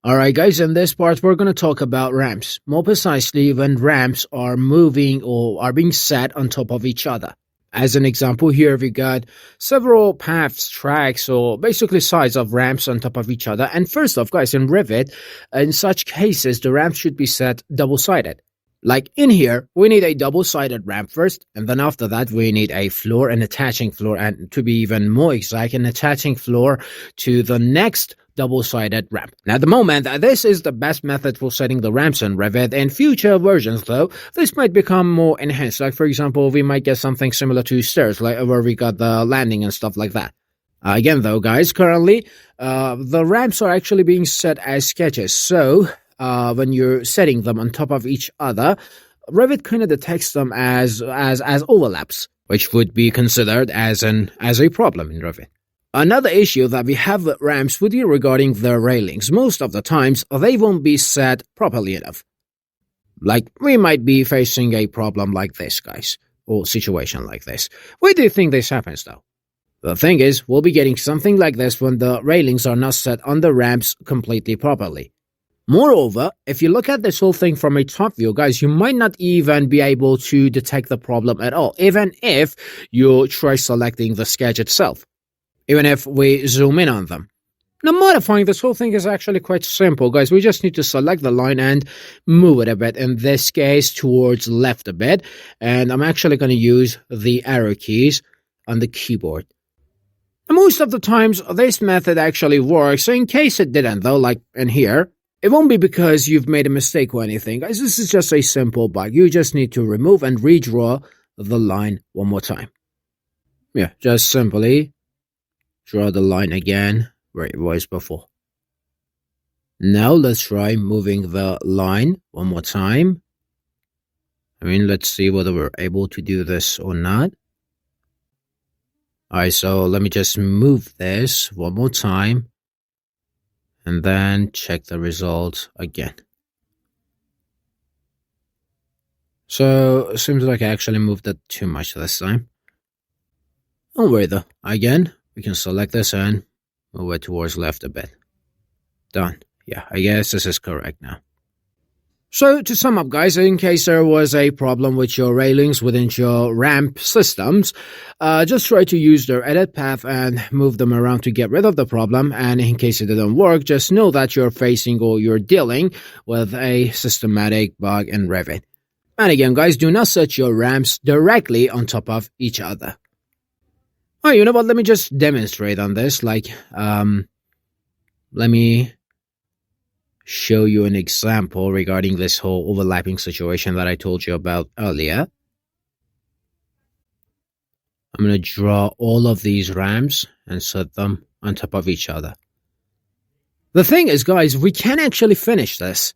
Alright guys, in this part we're going to talk about ramps, more precisely when ramps are moving or are being set on top of each other. As an example, here we got several paths, tracks, or basically sides of ramps on top of each other. And first off guys, in Revit, in such cases the ramp should be set double-sided. Like in here, we need a double-sided ramp first, and then after that we need a floor, an attaching floor, and to be even more exact, an attaching floor to the next double-sided ramp. Now, at the moment, this is the best method for setting the ramps in Revit. In future versions, though, this might become more enhanced. Like, for example, we might get something similar to stairs, like where we got the landing and stuff like that. Again, though, guys, currently, the ramps are actually being set as sketches. So, when you're setting them on top of each other, Revit kind of detects them as overlaps, which would be considered as a problem in Revit. Another issue that we have with ramps would be regarding the railings. Most of the times, they won't be set properly enough. Like, we might be facing a problem like this, guys, or situation like this. Why do you think this happens, though? The thing is, we'll be getting something like this when the railings are not set on the ramps completely properly. Moreover, if you look at this whole thing from a top view, guys, you might not even be able to detect the problem at all, even if you try selecting the sketch itself. Even if we zoom in on them. Now, modifying this whole thing is actually quite simple, guys. We just need to select the line and move it a bit. In this case, towards left a bit. And I'm actually going to use the arrow keys on the keyboard. And most of the times, this method actually works. So in case it didn't, though, like in here, it won't be because you've made a mistake or anything, guys. This is just a simple bug. You just need to remove and redraw the line one more time. Yeah, just simply draw the line again where it was before. Now let's try moving the line one more time. Let's see whether we're able to do this or not. Alright, so let me just move this one more time. And then check the result again. So, it seems like I actually moved it too much this time. Don't worry though. Again, we can select this and move it towards left a bit. Done. Yeah, I guess this is correct now. So, to sum up, guys, in case there was a problem with your railings within your ramp systems, just try to use their edit path and move them around to get rid of the problem. And in case it didn't work, just know that you're facing or you're dealing with a systematic bug in Revit. And again, guys, do not set your ramps directly on top of each other. Alright, you know what? Let me just demonstrate on this. Let me show you an example regarding this whole overlapping situation that I told you about earlier. I'm going to draw all of these ramps and set them on top of each other. The thing is, guys, we can actually finish this.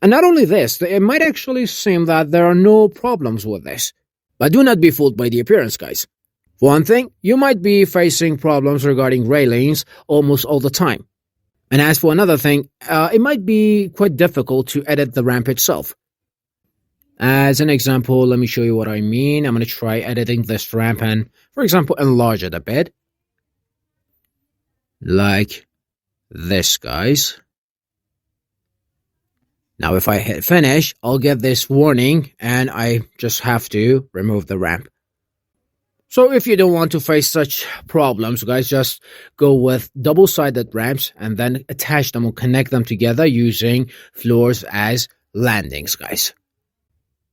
And not only this, it might actually seem that there are no problems with this. But do not be fooled by the appearance, guys. For one thing, you might be facing problems regarding railings almost all the time. And as for another thing, it might be quite difficult to edit the ramp itself. As an example, let me show you what I mean. I'm going to try editing this ramp and, for example, enlarge it a bit. Like this, guys. Now, if I hit finish, I'll get this warning and I just have to remove the ramp. So if you don't want to face such problems, guys, just go with double-sided ramps and then attach them or connect them together using floors as landings, guys.